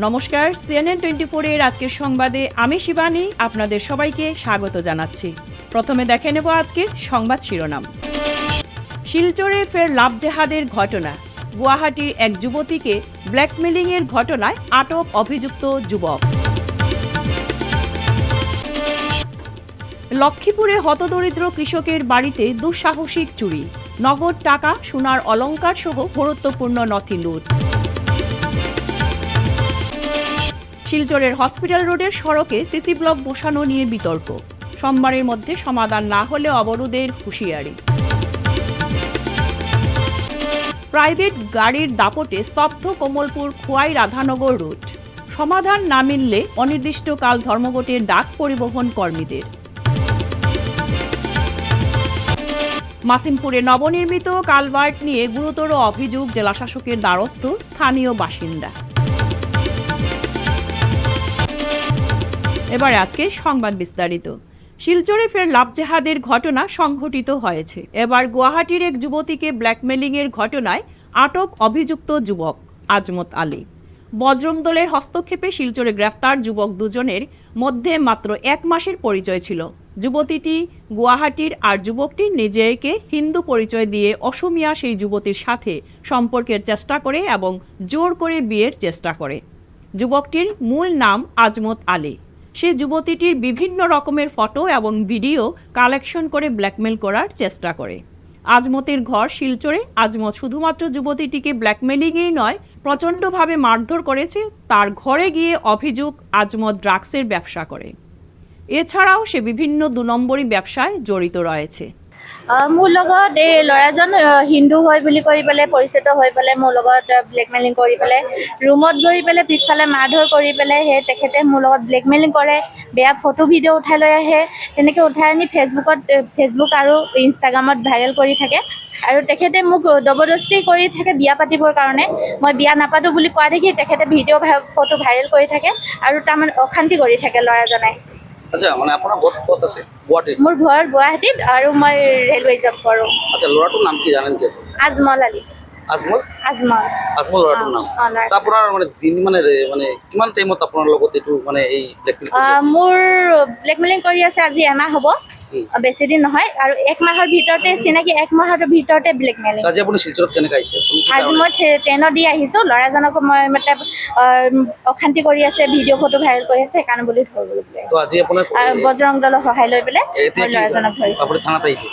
নমস্কার, CNN 24 এর আজকের সংবাদে আমি শিবানী আপনাদের সবাইকে স্বাগত জানাচ্ছি। প্রথমে দেখে নেব আজকের সংবাদ শিরোনাম। শিলচরে ফের লাভ জেহাদের ঘটনা। গুয়াহাটির এক যুবতীকে ব্ল্যাকমেলিংয়ের ঘটনায় আটক অভিযুক্ত যুবক। লক্ষ্মীপুরে হতদরিদ্র কৃষকের বাড়িতে দুঃসাহসিক চুরি, নগদ টাকা, সোনার অলংকার সহ গুরুত্বপূর্ণ নথি লুট। শিলচরের হসপিটাল রোডের সড়কে সিসি ব্লক বসানো নিয়ে বিতর্ক, সোমবারের মধ্যে সমাধান না হলে অবরোধের হুঁশিয়ারি। প্রাইভেট গাড়ির দাপটে স্তব্ধ কমলপুর খোয়াই রাধানগর রুট, সমাধান না মিললে অনির্দিষ্টকাল ধর্মঘটের ডাক পরিবহন কর্মীদের। মাসিমপুরে নবনির্মিত কালভার্ট নিয়ে গুরুতর অভিযোগ জেলাশাসকের দ্বারস্থ স্থানীয় বাসিন্দা। এবার আজকে সংবাদ বিস্তারিত। শিলচরে ফের লাভ জেহাদের ঘটনা সংঘটিত হয়েছে। এবার গুয়াহাটির এক যুবতীকে ব্ল্যাকমেলিংয়ের ঘটনায় আটক অভিযুক্ত যুবক আজমত আলী। বজরং দলের হস্তক্ষেপে শিলচরে গ্রেফতার যুবক দুজনের মধ্যে মাত্র 1 মাসের পরিচয় ছিল। যুবতীটি গুয়াহাটির আর যুবকটি নিজেকে হিন্দু পরিচয় দিয়ে অসমিয়া সেই যুবতীর সাথে সম্পর্কের চেষ্টা করে এবং জোর করে বিয়ের চেষ্টা করে। যুবকটির মূল নাম আজমত আলী। সে যুবতীটির বিভিন্ন রকমের ফটো এবং ভিডিও কালেকশন করে ব্ল্যাকমেল করার চেষ্টা করে। আজমতের ঘর শিলচরে। আজমত শুধুমাত্র যুবতীটিকে ব্ল্যাকমেলিংই নয়, প্রচণ্ডভাবে মারধর করেছে। তার ঘরে গিয়ে অভিযোগ আজমত ড্রাগসের ব্যবসা করে। এছাড়াও সে বিভিন্ন 2 নম্বরী ব্যবসায় জড়িত রয়েছে। মোৰ লগত এই ল'ৰাজন হিন্দু হয় বুলি কৰি পেলাই পৰিচিত হৈ পেলাই মোৰ লগত ব্লেকমেইলিং কৰি পেলাই ৰুমত গৈ পেলাই পিছফালে মাৰধৰ কৰি পেলাই তেখেতে মোৰ লগত ব্লেকমেইলিং কৰে, বেয়া ফটো ভিডিঅ' উঠাই লৈ আহে। তেনেকৈ উঠাই আনি ফেচবুক আৰু ইনষ্টাগ্ৰামত ভাইৰেল কৰি থাকে আৰু তেখেতে মোক জবৰদস্তি কৰি থাকে বিয়া পাতিবৰ কাৰণে। মই বিয়া নাপাতো বুলি কোৱা দেখি তেখেতে ভিডিঅ' ফটো ভাইৰেল কৰি থাকে আৰু তাৰমানে অশান্তি কৰি থাকে ল'ৰাজনে। আচ্ছা, মানে আপোনাৰ ঘৰ ক'ত আছে? গুৱাহাটীত? মোৰ ঘৰ গুৱাহাটীত আৰু মই ৰেলৱে জব কৰোঁ। আচ্ছা, ল'ৰাটোৰ নাম কি জানেন কি? আজমল আলী। আজমল ল'ৰাটোৰ নাম। আপোনাৰ মানে দিন মানে কিমান টাইমত আপোনাৰ লগত এইটো মানে এই ব্লেকমেইল? মোৰ ব্লেকমেইলিং কৰি আছে আজি এমাহ হ'ব, বেছি দিন নহয়। আৰু 1 মাহৰ ভিতৰতে চিনাকি, 1 মাহৰ ভিতৰতে ব্লেকমেইলিং। আজি আপুনি শিলচৰত কেনেকৈ আহিছে? আজি মই ট্ৰেইনত দি আহিছোঁ। ল'ৰাজনক মই মানে অশান্তি কৰি আছে, ভিডিঅ' ফটো ভাইৰেল কৰি আছে, সেইকাৰণে বুলি ধৰিবলৈ পেলাই। তো আজি আপোনাৰ বজৰং দলৰ সহায় লৈ পেলাই মই ল'ৰাজনক ধৰিছোঁ। আপুনি থানাত আহিছে?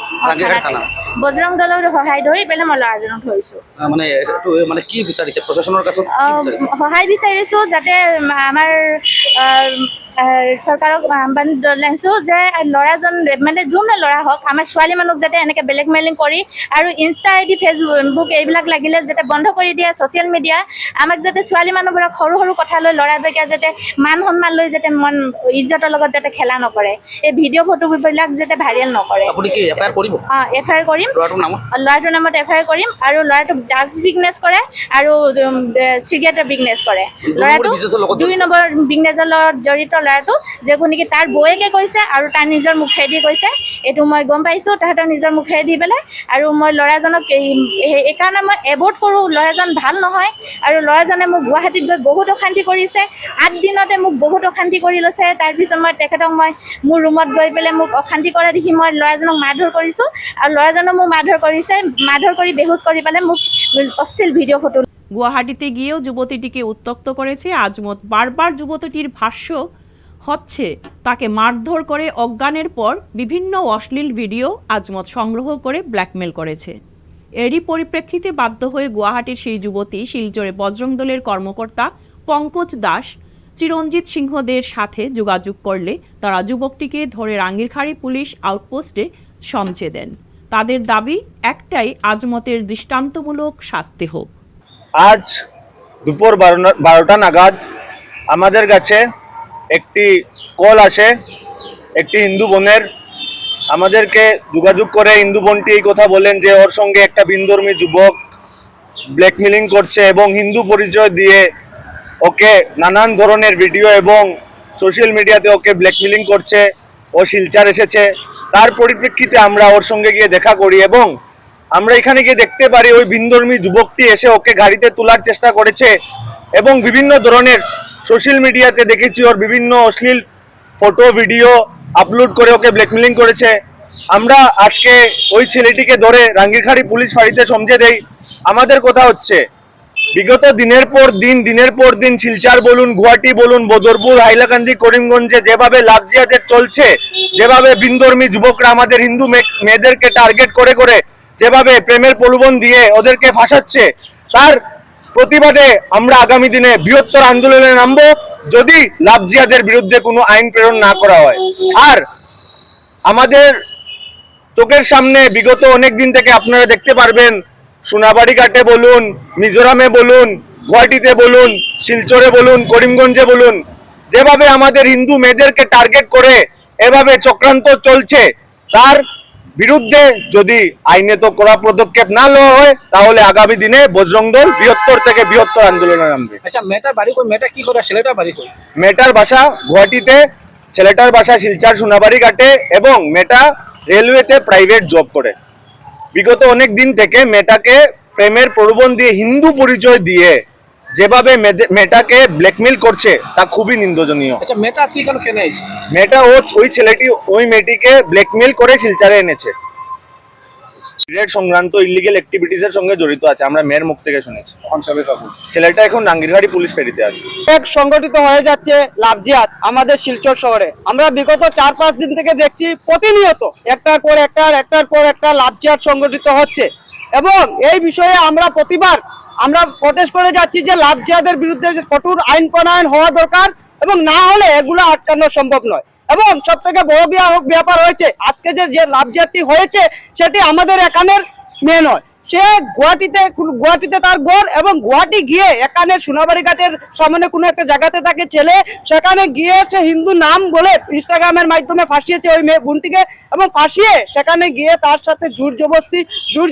বজৰং দলৰ সহায় ধৰি পেলাই মই ল'ৰাজনক ধৰিছোঁ। মানে এইটো মানে কি বিচাৰিছে প্ৰশাসনৰ কাছত? সহায় বিচাৰিছোঁ যাতে আমাৰ চৰকাৰক আহ্বান জনাইছোঁ যে ল'ৰাজন মানে যোনে ল'ৰা হওক, আমাৰ ছোৱালী মানুহক যাতে এনেকৈ ব্লেকমেইলিং কৰি আৰু ইনষ্টা ID ফেচবুক এইবিলাক লাগিলে যাতে বন্ধ কৰি দিয়ে। ছ'চিয়েল মিডিয়া আমাক যাতে ছোৱালী মানুহবোৰক সৰু সৰু কথা লৈ ল'ৰাবিলাকে যাতে মান সন্মান লৈ যাতে মন ইজ্জতৰ লগত যাতে খেলা নকৰে, এই ভিডিঅ' ফটোবিলাক যাতে ভাইৰেল নকৰে। আপুনি কি এফআইআৰ কৰিব? এফআইআৰ কৰিম। ল'ৰাটোৰ নামত এফআইআৰ কৰিম। আৰু ল'ৰাটো ড্ৰাগছ বিজনেছ কৰে আৰু চিগাৰেটৰ বিজনেছ কৰে। ল'ৰাটো 2 নম্বৰ বিজনেছৰ লগত জড়িত। ল'ৰাটো যে নেকি তাৰ বৌয়েকে কৈছে আৰু তাৰ নিজৰ মুখেদি কৈছে, এইটো মই গম পাইছোঁ তাহাঁতৰ নিজৰ মুখেদি দি পেলাই। আৰু মই ল'ৰাজনক এইকাৰণে মই এভৰ্ড কৰোঁ, ল'ৰাজন ভাল নহয়। আৰু ল'ৰাজনে মোক গুৱাহাটীত গৈ বহুত অশান্তি কৰিছে। 8 দিনতে মোক বহুত অশান্তি কৰি লৈছে। তাৰপিছত মই তেখেতক মোৰ ৰুমত গৈ পেলাই মোক অশান্তি কৰা দেখি মই ল'ৰাজনক মাৰধৰ কৰিছোঁ আৰু ল'ৰাজনক মোক মাৰধৰ কৰিছে। মাৰধৰ কৰি বেহুচ কৰি পেলাই মোক অশ্লীল ভিডিঅ' ফটো। গুয়াহাটিতে গিয়েও যুবতীটিকে উত্ত্যক্ত করেছে আজমত। বারবার যুবতীটির ভাষ্য হচ্ছে তাকে মারধর করে অজ্ঞানের পর বিভিন্ন অশ্লীল ভিডিও আজমত সংগ্রহ করে ব্ল্যাকমেল করেছে। এরই পরিপ্রেক্ষিতে বাধ্য হয়ে গুয়াহাটির সেই যুবতী শিলচরে বজরং দলের কর্মকর্তা পঙ্কজ দাস, চিরঞ্জিত সিংহদের সাথে যোগাযোগ করলে তারা যুবকটিকে ধরে রাঙ্গিরখাড়ি পুলিশ আউটপোস্টে সমঝে দেন। তাদের দাবি একটাই, আজমতের দৃষ্টান্তমূলক শাস্তি হোক। আজ দুপুর 12টা নাগাদ আমাদের কাছে একটি কল আসে একটি হিন্দু বোনের। আমাদেরকে যোগাযোগ করে হিন্দু বোনটি এই কথা বলেন যে ওর সঙ্গে একটা ভিনধর্মী যুবক ব্ল্যাকমেলিং করছে এবং হিন্দু পরিচয় দিয়ে ওকে নানান ধরনের ভিডিও এবং সোশ্যাল মিডিয়াতে ওকে ব্ল্যাকমেলিং করছে। ও শিলচর এসেছে, তার পরিপ্রেক্ষিতে আমরা ওর সঙ্গে গিয়ে দেখা করি এবং আমরা এখানে গিয়ে দেখতে পারি ওই ভিনধর্মী যুবকটি এসে ওকে গাড়িতে তোলার চেষ্টা করেছে এবং বিভিন্ন ধরনের সোশ্যাল মিডিয়াতে দেখেছি ওর বিভিন্ন অশ্লীল ফটো ভিডিও আপলোড করে ওকে ব্ল্যাকমেলিং করেছে। আমরা আজকে ওই ছেলেটিকে ধরে রাঙ্গিরখাড়ি পুলিশ ফাঁড়িতে সমঝে দেই। আমাদের কথা হচ্ছে বিগত দিনের পর দিন শিলচর বলুন, গুয়াহাটি বলুন, বদরপুর, হাইলাকান্দি, করিমগঞ্জে যেভাবে লাভ জিহাদের চলছে, যেভাবে বিন্দর্মী যুবকরা আমাদের হিন্দু মেয়েদেরকে টার্গেট করে করে যেভাবে প্রেমের প্রলোভন দিয়ে ওদেরকে ফাঁসাচ্ছে, তার প্রতিবাদে আমরা আগামী দিনে বৃহত্তর আন্দোলনে নামবো যদি লাভ জিহাদের বিরুদ্ধে কোনো আইন প্রেরণ না করা হয়। আর আমাদের চোখের সামনে বিগত অনেক দিন থেকে আপনারা দেখতে পারবেন, সোনাবাড়ি ঘাটে বলুন, মিজোরামে বলুন, গুয়াহাটিতে বলুন, শিলচরে বলুন, করিমগঞ্জে বলুন, যেভাবে আমাদের হিন্দু মেয়েদেরকে টার্গেট করে এভাবে চক্রান্ত চলছে, তার বিরুদ্ধে যদি আইনে তো কড়া পদক্ষেপ না নেওয়া হয় তাহলে আগামী দিনে বজরং দল বৃহত্তর থেকে বৃহত্তর আন্দোলনে নামবে। আচ্ছা, মেয়েটার বাড়ি কই? মেয়েটা কি করে? ছেলেটার বাড়ি কই? মেয়েটার বাসা গুয়াহাটিতে, ছেলেটার বাসা শিলচর সোনাবাড়ি ঘাটে এবং মেয়েটা রেলওয়েতে প্রাইভেট জব করে। বিগত অনেক দিন থেকে মেয়েটাকে প্রেমের প্রলোভন দিয়ে, হিন্দু পরিচয় দিয়ে যেভাবে মেয়েটাকে ব্ল্যাকমেল করছে তা খুবই নিন্দনীয়। আচ্ছা, মেয়েটা আজকে কেন কেন আইছে? মেয়েটা ওই মেয়েটিকে ব্ল্যাকমেল করে শিলচরে এনেছে। সিগারেট সংক্রান্ত ইলিগেল অ্যাক্টিভিটিসের সঙ্গে জড়িত আছে, আমরা মেয়ের মুখ থেকে শুনেছি। ছেলেটা এখন রাঙ্গিরখাড়ি পুলিশ ফেরিতে আছে। এক সংগঠিত হয়ে যাচ্ছে লাভ জিহাদ আমাদের শিলচর শহরে। আমরা বিগত 4-5 দিন থেকে দেখছি প্রতিনিয়ত একটার পর একটা লাভ জিহাদ সংগঠিত হচ্ছে এবং এই বিষয়ে আমরা প্রতিবার আমরা প্রটেস্ট করে যাচ্ছি যে লাভ জিহাদের বিরুদ্ধে যে কঠোর আইন প্রণয়ন হওয়া দরকার এবং না হলে এগুলো আটকানো সম্ভব নয়। এবং সব থেকে বড় ব্যাপার হয়েছে আজকে যে লাভ জিহাদটি হয়েছে সেটি আমাদের এখানের মেয়ে নয়, সে গুয়াহাটিতে তার ঘর এবং গুয়াহাটি গিয়ে এখানে সোনাবাড়ি ঘাটের সামনে কোনো একটা জায়গাতে থাকে ছেলে, সেখানে গিয়ে সে হিন্দু নাম বলে ইনস্টাগ্রামের মাধ্যমে ফাঁসিয়েছে ওই মেয়ে বোনটিকে এবং ফাঁসিয়ে সেখানে গিয়ে তার সাথে জোর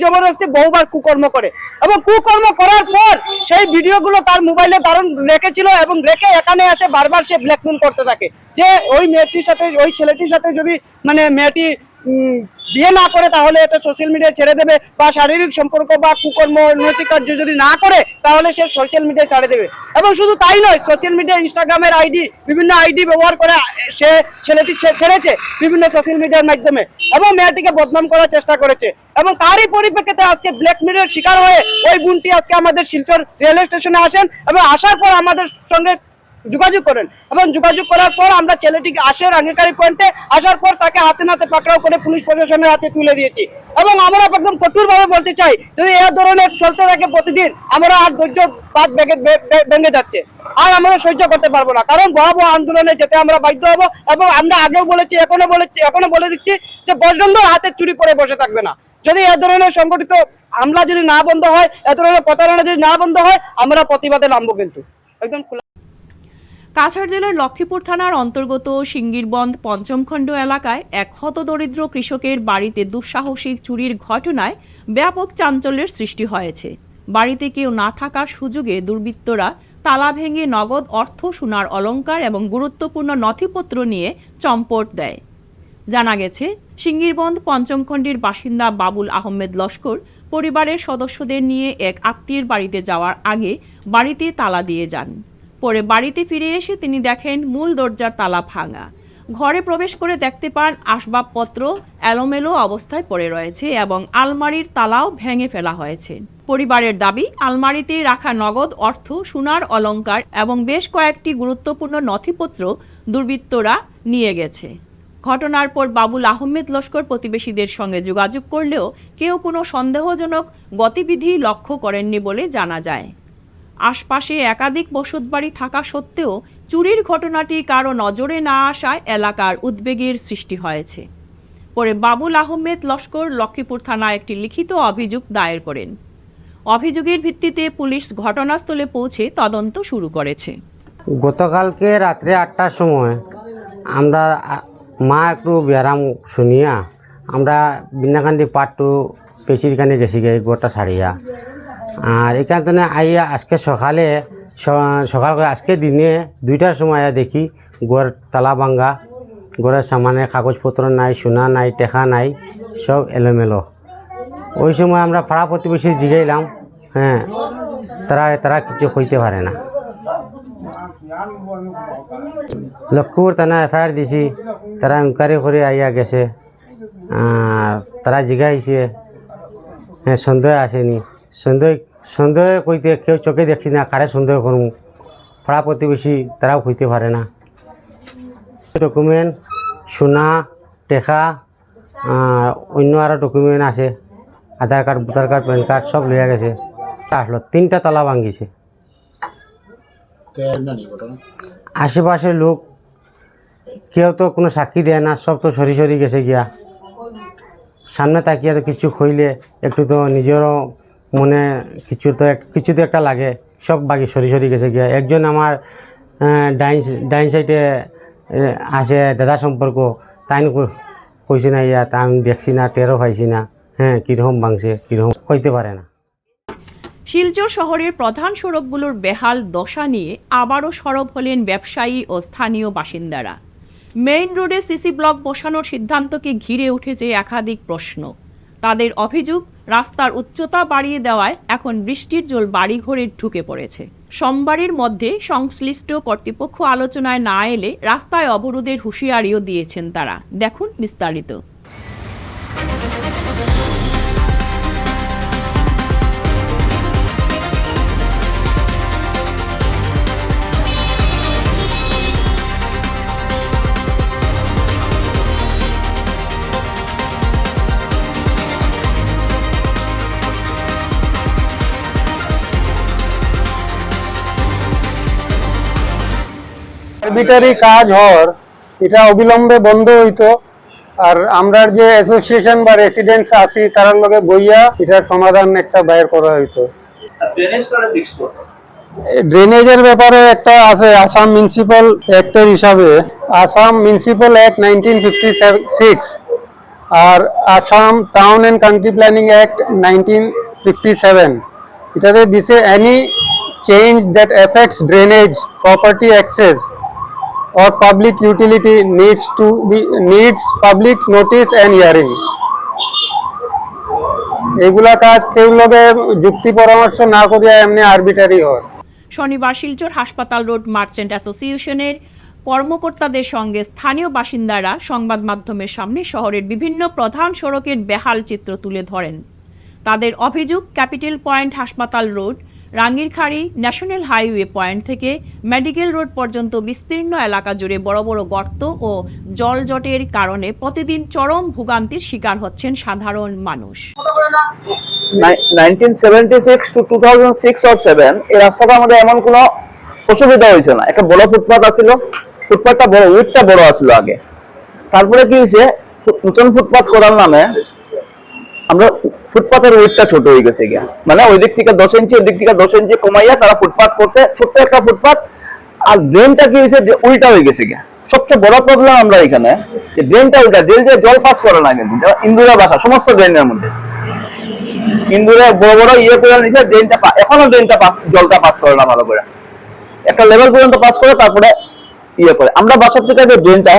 জবরদস্তি বহুবার কুকর্ম করে এবং কুকর্ম করার পর সেই ভিডিওগুলো তার মোবাইলে ধারণ রেখেছিল এবং রেখে এখানে এসে বারবার সে ব্ল্যাকমেল করতে থাকে যে ওই মেয়েটির সাথে, ওই ছেলেটির সাথে যদি মেয়েটি বিয়ে না করে তাহলে এটা সোশ্যাল মিডিয়ায় ছেড়ে দেবে বা শারীরিক সম্পর্ক বা কুকর্ম নৈতিক কার্য যদি না করে তাহলে সে সোশ্যাল মিডিয়ায় ছেড়ে দেবে। এবং শুধু তাই নয়, সোশ্যাল মিডিয়া ইনস্টাগ্রামের বিভিন্ন আইডি ব্যবহার করে সে ছেলেটি ছেড়েছে বিভিন্ন সোশ্যাল মিডিয়ার মাধ্যমে এবং মেয়েটিকে বদনাম করার চেষ্টা করেছে এবং তারই পরিপ্রেক্ষিতে আজকে ব্ল্যাকমেলের শিকার হয়ে ওই বোনটি আজকে আমাদের শিলচর রেলওয়ে স্টেশনে আসেন এবং আসার পর আমাদের সঙ্গে যোগাযোগ করেন এবং যোগাযোগ করার পর আমরা ছেলেটিকে আসে রাঙ্গিরখাড়ি পয়েন্টে আসার পর তাকে হাতে নাতে পাকড়াও করে পুলিশ প্রশাসনের হাতে তুলে দিয়েছি এবং আমরা একদম কঠোরভাবে বলতে চাই যদি এই ধরনের চলতে থাকে প্রতিদিন আমরা আর ধৈর্য বাদ ভেঙে যাচ্ছে, আর আমরা সহ্য করতে পারবো না, কারণ ভয়াবহ আন্দোলনে যেতে আমরা বাধ্য হবো এবং আমরা আগেও বলেছি এখনো বলে দিচ্ছি যে বজরং দল হাতে চুরি পরে বসে থাকবে না। যদি এ ধরনের সংগঠিত হামলা যদি না বন্ধ হয়, এ ধরনের প্রতারণা যদি না বন্ধ হয়, আমরা প্রতিবাদে নামবো কিন্তু একদম। কাছাড় জেলার লক্ষ্মীপুর থানার অন্তর্গত সিঙ্গিরবন্ধ পঞ্চম খণ্ড এলাকায় এক হতদরিদ্র কৃষকের বাড়িতে দুঃসাহসিক চুরির ঘটনায় ব্যাপক চাঞ্চল্যের সৃষ্টি হয়েছে। বাড়িতে কেউ না থাকার সুযোগে দুর্বৃত্তরা তালা ভেঙে নগদ অর্থ, সোনার অলংকার এবং গুরুত্বপূর্ণ নথিপত্র নিয়ে চম্পট দেয়। জানা গেছে, সিঙ্গিরবন্ধ পঞ্চম খণ্ডের বাসিন্দা বাবুল আহমেদ লস্কর পরিবারের সদস্যদের নিয়ে এক আত্মীয়ের বাড়িতে যাওয়ার আগে বাড়িতে তালা দিয়ে যান। পরে বাড়িতে ফিরে এসে তিনি দেখেন মূল দরজার তালা ভাঙা। ঘরে প্রবেশ করে দেখতে পান আসবাবপত্র এলোমেলো অবস্থায় পড়ে রয়েছে এবং আলমারির তালাও ভেঙে ফেলা হয়েছে। পরিবারের দাবি, আলমারিতে রাখা নগদ অর্থ, সোনার অলংকার এবং বেশ কয়েকটি গুরুত্বপূর্ণ নথিপত্র দুর্বৃত্তরা নিয়ে গেছে। ঘটনার পর বাবুল আহমেদ লস্কর প্রতিবেশীদের সঙ্গে যোগাযোগ করলেও কেউ কোনো সন্দেহজনক গতিবিধি লক্ষ্য করেননি বলে জানা যায়। আশপাশে একাধিক বসতবাড়ি থাকা সত্ত্বেও চুরির ঘটনাটি কারো নজরে না আসায় এলাকার উদ্বেগের সৃষ্টি হয়েছে। পরে বাবুল আহমেদ লস্কর লক্ষ্মীপুর থানায় একটি লিখিত অভিযোগ দায়ের করেন। অভিযোগের ভিত্তিতে পুলিশ ঘটনাস্থলে পৌঁছে তদন্ত শুরু করেছে। গতকালকে রাত্রে 8টার সময় আমরা মা একটু ব্যারাম শুনিয়া আমরা বিনাকান্দি পাট্টু পেশিরখানে গেছি গে গোটা ছাড়িয়া, আর এখান থেকে আইয়া আজকে সকাল করে আজকে দিনে 2টার সময় দেখি ঘর তালা ভাঙ্গা, ঘরের সামানের কাগজপত্র নাই, সোনা নাই, টেকা নাই, সব এলোমেলো। ওই সময় আমরা পাড়া প্রতিবেশী জিগাইলাম, হ্যাঁ তারা কিছু হইতে পারে না। লক্ষ্মীপুর থানা এফআইআর দিছি, তারা ইনকোয়ারি করে আইয়া গেছে। আর তারা জিগাইছে, হ্যাঁ সন্দেহ আসেনি। সন্দেহ কইতে কেউ চোখে দেখছি না, কারে সন্দেহ করবো, পাড়া প্রতিবেশী তারাও কইতে পারে না। ডকুমেন্ট সোনা টেকা অন্য আরও ডকুমেন্ট আছে, Aadhaar card voter card PAN card সব লইয়া গেছে। আসলো 3টা তালা ভাঙ্গিছে। আশেপাশের লোক কেউ তো কোনো সাক্ষী দেয় না, সব তো সরি সরি গেছে গিয়া। সামনে তাকিয়ে তো কিছু খইলে একটু তো নিজেরও মনে কিছু তো একটা লাগে, সব বাকি সরি সরি গেছে গিয়া। একজন আমার ডাইন সাইডে আছে দাদা সম্পর্ক, তাই কইছে না ইয়া, তা আমি দেখছি না, টেরও পাইছি না, হ্যাঁ কীরকম ভাঙছে কীরকম কইতে পারে না। শিলচর শহরের প্রধান সড়কগুলোর বেহাল দশা নিয়ে আবারও সরব হলেন ব্যবসায়ী ও স্থানীয় বাসিন্দারা। মেইন রোডে সিসি ব্লক বসানোর সিদ্ধান্তকে ঘিরে উঠেছে একাধিক প্রশ্ন। তাদের অভিযোগ, রাস্তার উচ্চতা বাড়িয়ে দেওয়ায় এখন বৃষ্টির জল বাড়িঘরে ঢুকে পড়েছে। সোমবারের মধ্যে সংশ্লিষ্ট কর্তৃপক্ষ আলোচনায় না এলে রাস্তায় অবরোধের হুঁশিয়ারিও দিয়েছেন তারা। দেখুন বিস্তারিত। আরবিটারি কাজ হওয়ার এটা অবিলম্বে বন্ধ হইতো। আর আমরা যে অ্যাসোসিয়েশন বা রেসিডেন্টস আছি তার লগে বইয়া এটার সমাধান একটা বাইর করা হইতো। ড্রেনেজের ব্যাপারে একটা আছে আসাম মিউনিসিপাল অ্যাক্টের হিসাবে, আসাম মিউনিসিপাল অ্যাক্ট 1956 আর Assam town and country planning act 1957। এটাতে দিছে any change that affects drainage, property access or public utility needs public notice and hearing. এগুলা কাজ কেউ লগে যুক্তি পরামর্শ না করিয়া এমনি আরবিটারি হয়। শনিবার শিলচর হাসপাতাল রোড মার্চেন্ট অ্যাসোসিয়েশনের কর্মকর্তাদের সঙ্গে স্থানীয় বাসিন্দারা সংবাদ মাধ্যমের সামনে শহরের বিভিন্ন প্রধান সড়কের বেহাল চিত্র তুলে ধরেন। তাদের অভিযোগ, ক্যাপিটাল পয়েন্ট হাসপাতাল road, Rangirkhari national highway point থেকে মেডিকেল রোড পর্যন্ত বিস্তীর্ণ এলাকা জুড়ে বড় বড় গর্ত ও জলজটের কারণে প্রতিদিন চরম ভোগান্তির শিকার হচ্ছেন সাধারণ মানুষ। 1976 to 2006 or 7 এই রাস্তাটা আমাদের এমন কোনো অসুবিধা হয়েছে না। একটা বড় ফুটপাথ আছিল, ফুটপাথটা বড়, উইডটা বড় আছিল আগে। তারপরে কি হয়েছে, নতুন ফুটপাথ করার নামে আমরা ফুটপাথের উইডটা ছোট হয়ে গেছে গিয়া, মানে ওই দিক থেকে 10 ইঞ্চি ওই দিক থেকে 10 ইঞ্চি কমাইয়া তারা ফুটপাথ করছে, ছোট্ট একটা ফুটপাথ। আর ড্রেনটা কি হয়েছে, উল্টা হয়ে গেছে গিয়া। সবচেয়ে বড় প্রবলেম আমরা এখানে যে ড্রেনটা উল্টা, ড্রেন দিয়ে জল পাস করে না, কিন্তু ইন্দুরা বাসা সমস্ত ড্রেনের মধ্যে ইন্দুরে বড় বড় ইয়ে করে নিছে, ড্রেনটা এখনো ড্রেনটা জলটা পাস করে না ভালো করে, একটা লেভেল পর্যন্ত পাস করে তারপরে ইয়ে করে। আমরা বাসার থেকে যে ড্রেনটা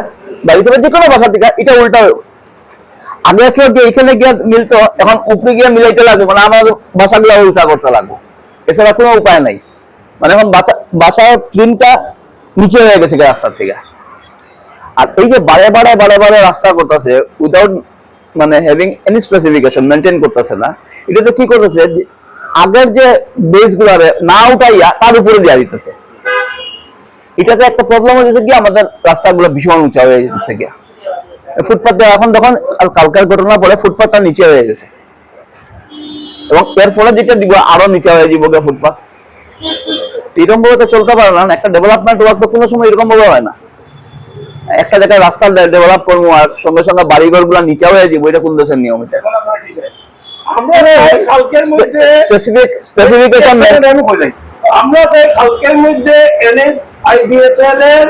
বাড়ি থেকে যে কোনো বাসার থেকে এটা উল্টা আগে আসলে যে এখানে গিয়ে মিলতো, এখন উপরে গিয়ে মিলাইতে লাগবে, মানে আমাদের বাসাগুলো উল্টা করতে লাগবে, এছাড়া কোনো উপায় নাই। মানে এখন বাসার ক্লিনটা নিচে হয়ে গেছে রাস্তার থেকে। আর এই যে বারে বারে রাস্তা করতেছে উইদাউট মানে হ্যাভিং এনি স্পেসিফিকেশন মেনটেন করতেছে না, এটা তো কি করতেছে, আগের যে বেস গুলো না উঠাইয়া তার উপরে দেওয়া দিতেছে। এটাতে একটা প্রবলেম হয়েছে কি, আমাদের রাস্তাগুলো ভীষণ উঁচা হয়ে যেতেছে গিয়া। ফুটপাথ এখন যখন কালকের ঘটনা পরে ফুটপাথটা নিচে হয়ে গেছে, এবং এর ফলে যেটা দিব আরো নিচে হয়ে যাবো ফুটপাথ। এরকম ভাবে তো চলতে পারে না। একটা ডেভেলপমেন্ট ওয়ার্ক তো কোনো সময় এরকম ভাবে হয় না। একটা জায়গায় রাস্তা ডেভেলপ করবো আর সঙ্গে সঙ্গে বাড়িঘর গুলা নিচে হয়ে যাবো, এটা কোন দেশের নিয়ম? এটা স্পেসিফিকেশন আমরা চাই কালকের মধ্যে NHIDSL এর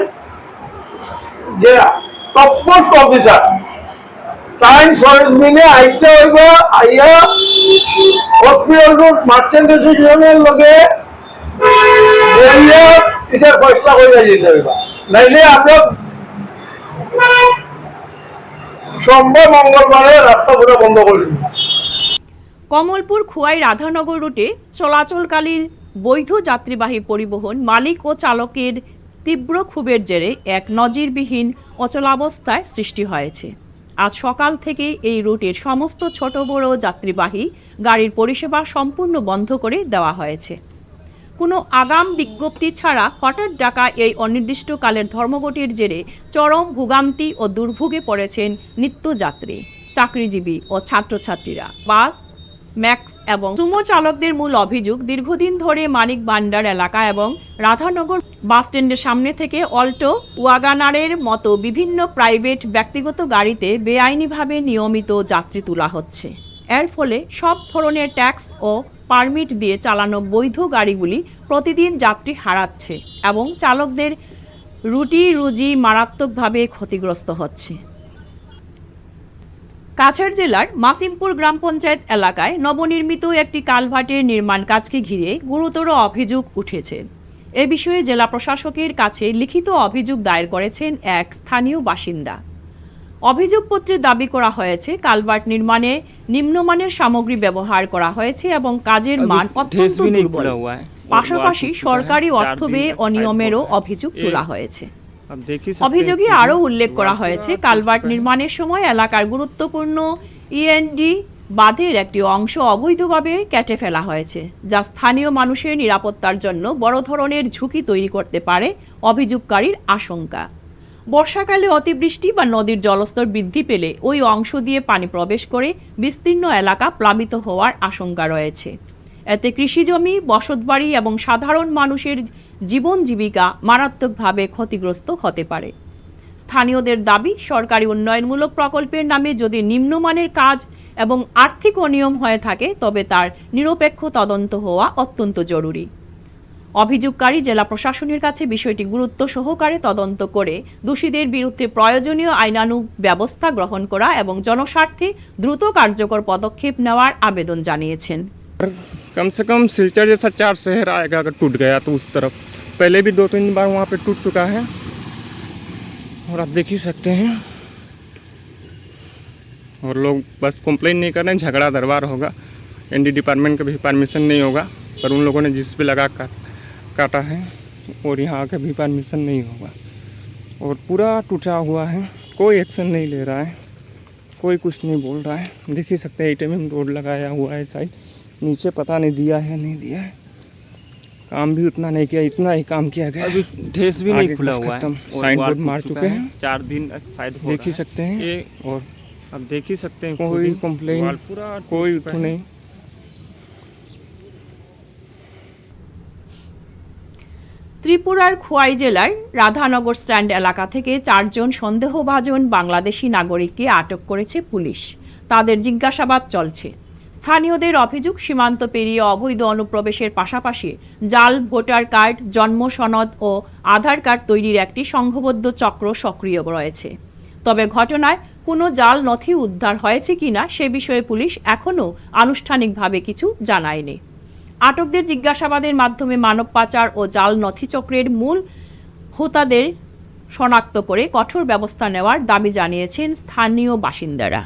যে টপমোস্ট অফিসার টাইম সর্ট মিলে আইতে হইব, আইয়া হসপিটাল রোড মার্চেন্ট অ্যাসোসিয়েশনের লগে এটার ফয়সলা করে যেতে হইব, নাইলে আমরা সোমবার মঙ্গলবারে রাস্তা পুরো বন্ধ করে দিব। কমলপুর খোয়াই রাধানগর রুটে চলাচলকালীন বৈধ যাত্রীবাহী পরিবহন মালিক ও চালকের তীব্র ক্ষোভের জেরে এক নজিরবিহীন অচলাবস্থার সৃষ্টি হয়েছে। আজ সকাল থেকে এই রুটের সমস্ত ছোট বড় যাত্রীবাহী গাড়ির পরিষেবা সম্পূর্ণ বন্ধ করে দেওয়া হয়েছে। কোনো আগাম বিজ্ঞপ্তি ছাড়া হঠাৎ ডাকা এই অনির্দিষ্টকালের ধর্মঘটের জেরে চরম ভোগান্তি ও দুর্ভোগে পড়েছেন নিত্যযাত্রী, চাকরিজীবী ও ছাত্রছাত্রীরা। বাস, ম্যাক্স এবং সুমো চালকদের মূল অভিযোগ, দীর্ঘদিন ধরে মানিক ভান্ডার এলাকা এবং রাধানগর বাসস্ট্যান্ডের সামনে থেকে অল্টো, ওয়াগানারের মতো বিভিন্ন প্রাইভেট ব্যক্তিগত গাড়িতে বেআইনিভাবে নিয়মিত যাত্রী তোলা হচ্ছে। এর ফলে সব ধরনের ট্যাক্স ও পারমিট দিয়ে চালানো বৈধ গাড়িগুলি প্রতিদিন যাত্রী হারাচ্ছে এবং চালকদের রুজি মারাত্মকভাবে ক্ষতিগ্রস্ত হচ্ছে। কাছাড় জেলার মাসিমপুর গ্রাম পঞ্চায়েত এলাকায় নবনির্মিত একটি কালভার্টের নির্মাণ কাজকে ঘিরে গুরুতর অভিযোগ উঠেছে। এ বিষয়ে জেলা প্রশাসকের কাছে লিখিত অভিযোগ দায়ের করেছেন এক স্থানীয় বাসিন্দা। অভিযোগপত্রে দাবি করা হয়েছে, কালভার্ট নির্মাণে নিম্নমানের সামগ্রী ব্যবহার করা হয়েছে এবং কাজের মান অত্যন্ত দুর্বল। পাশাপাশি সরকারি অর্থ ব্যয়ে অনিয়মেরও অভিযোগ তোলা হয়েছে। অভিযোগে আরও উল্লেখ করা হয়েছে, কালভার্ট নির্মাণের সময় এলাকার গুরুত্বপূর্ণ ইএনডি বাঁধের একটি অংশ অবৈধভাবে কেটে ফেলা হয়েছে, যা স্থানীয় মানুষের নিরাপত্তার জন্য বড় ধরনের ঝুঁকি তৈরি করতে পারে অভিযোগকারীর আশঙ্কা। বর্ষাকালে অতিবৃষ্টি বা নদীর জলস্তর বৃদ্ধি পেলে ওই অংশ দিয়ে পানি প্রবেশ করে বিস্তীর্ণ এলাকা প্লাবিত হওয়ার আশঙ্কা রয়েছে। এতে কৃষিজমি, বসতবাড়ি এবং সাধারণ মানুষের জীবন জীবিকা মারাত্মকভাবে ক্ষতিগ্রস্ত হতে পারে। স্থানীয়দের দাবি, সরকারি উন্নয়নমূলক প্রকল্পের নামে যদি নিম্নমানের কাজ এবং আর্থিক অনিয়ম হয়ে থাকে তবে তার নিরপেক্ষ তদন্ত হওয়া অত্যন্ত জরুরি। অভিযোগকারী জেলা প্রশাসনের কাছে বিষয়টি গুরুত্ব সহকারে তদন্ত করে দোষীদের বিরুদ্ধে প্রয়োজনীয় আইনানুগ ব্যবস্থা গ্রহণ করা এবং জনস্বার্থে দ্রুত কার্যকর পদক্ষেপ নেওয়ার আবেদন জানিয়েছেন। कम से कम सिलचर जैसा 4 शहर आएगा अगर टूट गया तो उस तरफ। पहले भी 2-3 बार वहाँ पे टूट चुका है और आप देख ही सकते हैं। और लोग बस कंप्लेन नहीं कर रहे हैं, झगड़ा दरबार होगा। एनडी डिपार्टमेंट का भी परमिशन नहीं होगा, पर उन लोगों ने जिस पे लगा काटा है और यहाँ का भी परमिशन नहीं होगा। और पूरा टूटा हुआ है, कोई एक्शन नहीं ले रहा है, कोई कुछ नहीं बोल रहा है। देख ही सकते हैं एटीएम रोड लगाया हुआ है साइड, नीचे पता नहीं दिया है नहीं दिया है, काम भी उतना नहीं किया, इतना ही काम किया गया। अभी ठेस भी नहीं खुला हुआ है, साइन बोर्ड मार चुके हैं, 4 दिन शायद देख ही सकते हैं। ये और अब देख ही सकते हैं, कोई कंप्लेन, पूरा कोई तो नहीं। ত্রিপুরার খোয়াই জেলার রাধানগর স্ট্যান্ড এলাকা থেকে 4 জন সন্দেহভাজন বাংলাদেশি নাগরিককে আটক করেছে পুলিশ। তাদের জিজ্ঞাসাবাদ চলছে। স্থানীয়দের অভিযোগ, সীমান্ত পেরিয়ে অবৈধ অনুপ্রবেশের পাশাপাশি জাল ভোটার কার্ড, জন্ম সনদ ও আধার কার্ড তৈরির একটি সংঘবদ্ধ চক্র সক্রিয় রয়েছে। তবে ঘটনায় কোনো জাল নথি উদ্ধার হয়েছে কিনা সে বিষয়ে পুলিশ এখনও আনুষ্ঠানিকভাবে কিছু জানায়নি। আটকদের জিজ্ঞাসাবাদের মাধ্যমে মানব পাচার ও জাল নথি চক্রের মূল হোতাদের শনাক্ত করে কঠোর ব্যবস্থা নেওয়ার দাবি জানিয়েছেন স্থানীয় বাসিন্দারা।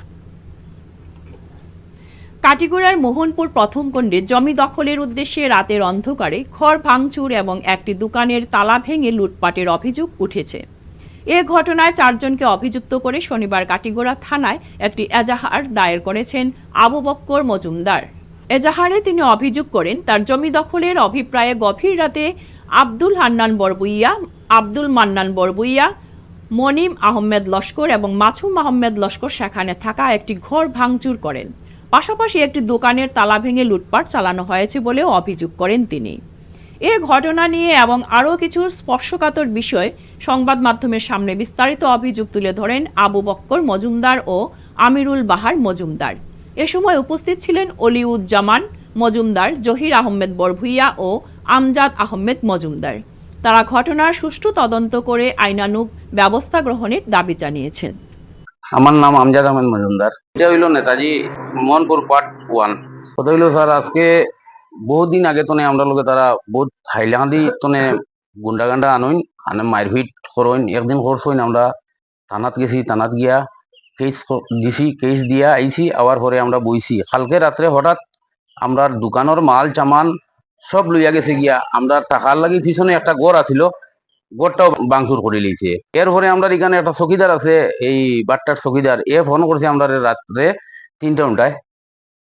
কাটিগড়ার মোহনপুর প্রথম খণ্ডে জমি দখলের উদ্দেশ্যে রাতের অন্ধকারে ঘর ভাঙচুর এবং একটি দোকানের তালা ভেঙে লুটপাটের অভিযোগ উঠেছে। এ ঘটনায় 4 জনকে অভিযুক্ত করে শনিবার কাটিগড়া থানায় একটি এজাহার দায়ের করেছেন আবু বক্কর মজুমদার। এজাহারে তিনি অভিযোগ করেন, তার জমি দখলের অভিপ্রায়ে গভীর রাতে আব্দুল মান্নান বরবুইয়া, মনিম আহমেদ লস্কর এবং মাছুম আহমেদ লস্কর সেখানে থাকা একটি ঘর ভাঙচুর করেন। পাশাপাশি একটি দোকানের তালা ভেঙে লুটপাট চালানো হয়েছে বলেও অভিযোগ করেন তিনি। এ ঘটনা নিয়ে এবং আরও কিছু স্পর্শকাতর বিষয় সংবাদ মাধ্যমের সামনে বিস্তারিত অভিযোগ তুলে ধরেন আবু বক্কর মজুমদার ও আমিরুল বাহার মজুমদার। এ সময় উপস্থিত ছিলেন অলিউজ্জামান মজুমদার, জহির আহমেদ বরভুইয়া ও আমজাদ আহমেদ মজুমদার। তারা ঘটনার সুষ্ঠু তদন্ত করে আইনানুগ ব্যবস্থা গ্রহণের দাবি জানিয়েছেন। আমার নাম আমজাদ আহমেদ মজুমদার। এটা হইল নেতাজি মোহনপুর পার্ট 1। কথা হইল স্যার, আজকে বহুত দিন আগে তো আমরা লোকে তারা বহুত হাইলাহান্দি তোনে গুন্ডা গান্ডা আনইন আনে মারপিট করইন। একদিন করছইন, আমরা থানাত গেছি, থানাত গিয়া কেস দিছি, কেস দিয়া আইছি, আবার পরে আমরা বইছি। কালকে রাত্রে হঠাৎ আমরা দোকানের মাল চামান সব লইয়া গেছে গিয়া। আমরা টাকার লাগি পিছনে একটা ঘর আছিল, গড়টাও বাংচুর করে লিয়েছে। এরপরে আমরা এখানে একটা চকিদার আছে, এই বাট্টার চকিদার, এ ফোন করছে আমরা রাত্রে 3টা।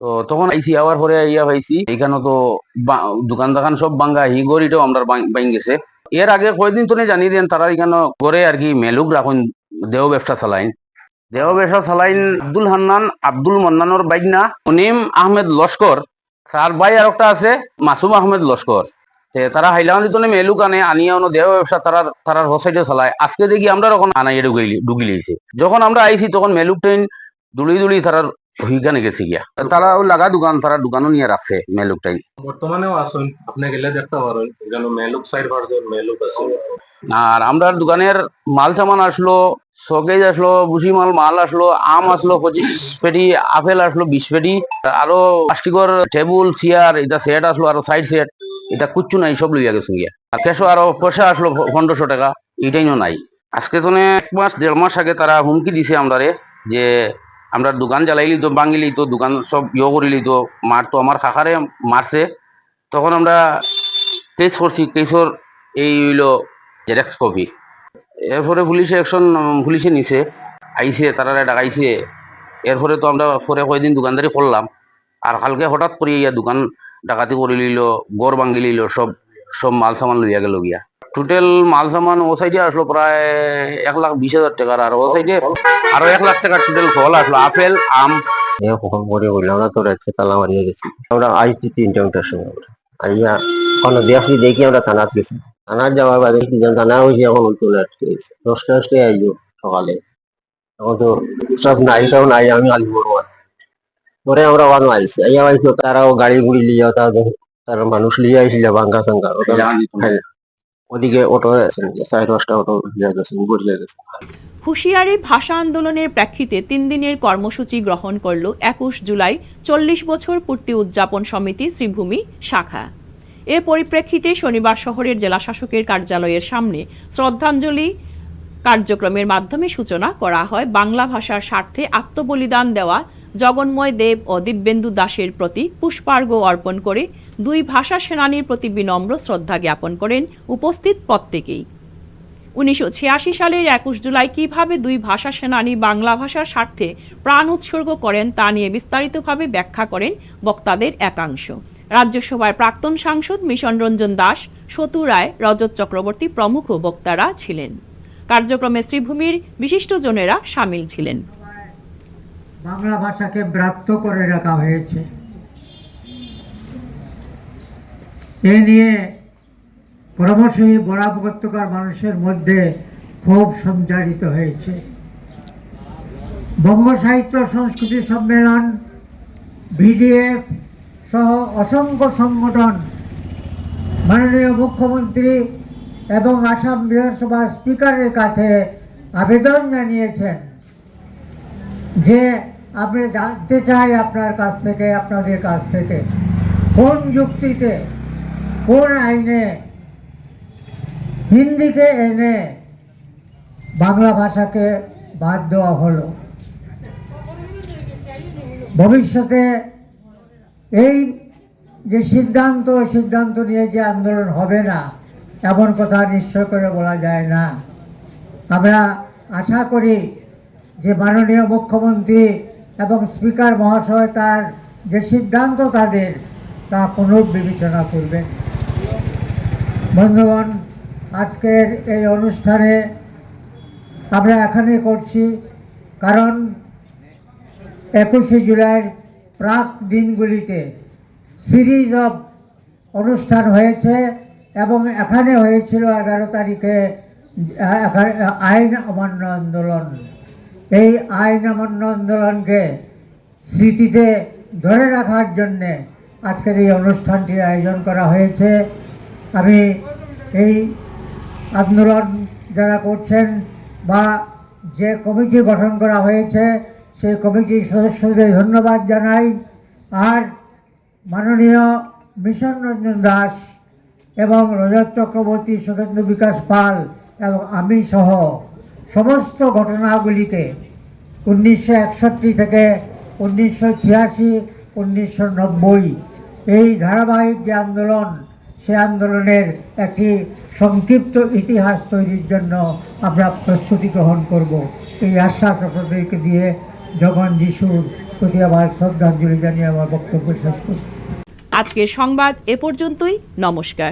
তো তখন আইসি, আবার পরে ইয়া পাইছি এখানে তো দোকান দোকান সব ভাঙ্গা, হি গড়িটাও আমরা বাইন গেছে। এর আগে কয়েকদিন তো জানি দেন তারা এখানে করে আর কি মেলুক রাখুন দেহ ব্যবসা চালাইন। আব্দুল হান্নান আব্দুল মন্নানোর বাইনা মুনিম আহমেদ লস্কর, তার ভাই আর একটা আছে মাসুম আহমেদ লস্কর। তারা হাইলাকান্দি তো মেলুক আনে, আনিয়া দেহ ব্যবসা তারার হোসাইটে চালায়। আজকে দেখি আমরা তখন আনাইয়ে ঢুকি লিয়েছে। যখন আমরা আইছি তখন মেলুক ট্রেন দুলি তারার ওইখানে গেছি গিয়া, তারা লাগা দোকান, তারা দোকানও নিয়ে রাখছে মেলুক টাইম। বর্তমানেও আসুন আপনি গেলে দেখতে পারেন এখানে মেলুক সাইড ভার্জন মেলুক আছে। আর আমরা দোকানের মাল সামান আসলো, শোকেজ আসলো, বুসি মাল আসলো, আম আসলো 25 পেটি, আপেল আসলো 20 পেটি, আরো প্লাস্টিকের টেবুল চেয়ার এটা সেট আসলো, আরো সাইড সেট, এটা কুচ্ছু নাই, সব লইয়া গেছে গিয়া। আর কেশো আরো পয়সা আসলো 1500 টাকা, এটাইও নাই। আজকে তো 1 মাস আগে তারা হুমকি দিছে আমরারে যে আমরা দোকান জ্বালাইলি তো ভাঙিলি তো দোকান সব করিলি তো মার, তো আমার কাকারে মারছে। তখন আমরা কেস করছি, কেসর এই হইলো জেরক্স কপি। এরপরে পুলিশে নিছে, আইছে, তারা ডাকাইছে। এরপরে তো আমরা পরে কয়েকদিন দোকানদারি করলাম। আর কালকে হঠাৎ করে ইয়া দোকান ডাকাতি করে লিল, গড় ভাঙ্গি লিল, সব মাল সামান লইয়া গেল গিয়া। টোটাল মাল সামান ও সাইডে আসলো প্রায় 1,20,000 টাকার, আর ও সাইডে আরো 1 লাখ টাকার টোটাল ফল আসলো, আপেল আম। কখন পরে বললাম আমরা তো রাত্রে তালা মারিয়ে গেছি। আমরা আইছি 3টার সময়, আইয়া কোনো দেখি আমরা থানাত গেছি। থানার যাওয়ার বাদে থানা হয়েছে, এখন চলে আসতে 10টা আইলো সকালে। এখন তো সব নাইটাও নাই, আমি আলিপুর পরে আমরা ওয়ান আইসি আইয়া আইসি, তারাও গাড়ি গুড়ি লিয়া তারা মানুষ লিয়ে আইছিল ভাঙ্গা সাঙ্গা, ওদিকে অটো 4-5টা অটো লিয়া গেছে, গড়িয়া গেছে। হুঁশিয়ারি ভাষা আন্দোলনের প্রেক্ষিতে 3 দিনের কর্মসূচি গ্রহণ করল 21 জুলাই 40 বছর পূর্তি উদযাপন সমিতি শ্রীভূমি শাখা। এ পরিপ্রেক্ষিতে শনিবার শহরের জেলাশাসকের কার্যালয়ের সামনে শ্রদ্ধাঞ্জলি কার্যক্রমের মাধ্যমে সূচনা করা হয় বাংলা ভাষার স্বার্থে আত্মবলিদান দেওয়া জগন্ময় দেব ও দিব্যেন্দু দাশের প্রতি পুষ্পার্ঘ্য অর্পণ করে 2 ভাষা সেনানীর প্রতি বিনম্র শ্রদ্ধা জ্ঞাপন করেন উপস্থিত প্রত্যেকেই। 1986 সালের 21 জুলাই কিভাবে 2 ভাষা সেনানী বাংলা ভাষার স্বার্থে প্রাণ উৎসর্গ করেন তা নিয়ে বিস্তারিতভাবে ব্যাখ্যা করেন বক্তাদের একাংশ। রাজ্যসভার প্রাক্তন সাংসদ মিশন রঞ্জন দাস, সতু রায়, রজত চক্রবর্তী প্রমুখ বক্তারা ছিলেন। কার্যক্রমে শ্রীভূমির বিশিষ্টজনেরা সামিল ছিলেন। বাংলা ভাষাকে ব্রাত্য করে রাখা হয়েছে, এ নিয়ে ক্রমশই বরাক উপত্যকার মানুষের মধ্যে ক্ষোভ সঞ্চারিত হয়েছে। বঙ্গ সাহিত্য সংস্কৃতি সম্মেলন, বিডিএফ সহ অসংখ্য সংগঠন মাননীয় মুখ্যমন্ত্রী এবং আসাম বিধানসভার স্পিকারের কাছে আবেদন জানিয়েছেন যে আমরা জানতে চাই আপনাদের কাছ থেকে কোন যুক্তিতে, কোন আইনে হিন্দিকে এনে বাংলা ভাষাকে বাদ দেওয়া হলো। ভবিষ্যতে এই যে সিদ্ধান্ত নিয়ে যে আন্দোলন হবে না এমন কথা নিশ্চয় করে বলা যায় না। আমরা আশা করি যে মাননীয় মুখ্যমন্ত্রী এবং স্পিকার মহাশয় তার যে সিদ্ধান্ত তা পুনর্বিবেচনা করবেন। বন্ধুগণ, আজকের এই অনুষ্ঠানে আমরা এখানে করছি কারণ 21শে জুলাইয়ের প্রাক দিনগুলিতে সিরিজ অফ অনুষ্ঠান হয়েছে এবং এখানে হয়েছিল 11 তারিখে আইন অমান্য আন্দোলন। এই আইন অমান্য আন্দোলনকে স্মৃতিতে ধরে রাখার জন্যে আজকের এই অনুষ্ঠানটির আয়োজন করা হয়েছে। আমি এই আন্দোলন যারা করছেন বা যে কমিটি গঠন করা হয়েছে সেই কমিটির সদস্যদের ধন্যবাদ জানাই। আর মাননীয় মিশন রঞ্জন দাস এবং রজত চক্রবর্তী, সুখেন্দু বিকাশ পাল এবং আমি সহ সমস্ত ঘটনাগুলিকে 1961 থেকে 1986, 1990 এই ধারাবাহিক যে আন্দোলন সে আন্দোলনের একটি সংক্ষিপ্ত ইতিহাস তৈরির জন্য আমরা প্রস্তুতি গ্রহণ করব। এই আশ্বাস আপনাদেরকে দিয়ে জগন যিশুর প্রতি আবার শ্রদ্ধাঞ্জলি জানিয়ে আমার বক্তব্য শেষ করছি। আজকের সংবাদ এ পর্যন্তই। নমস্কার।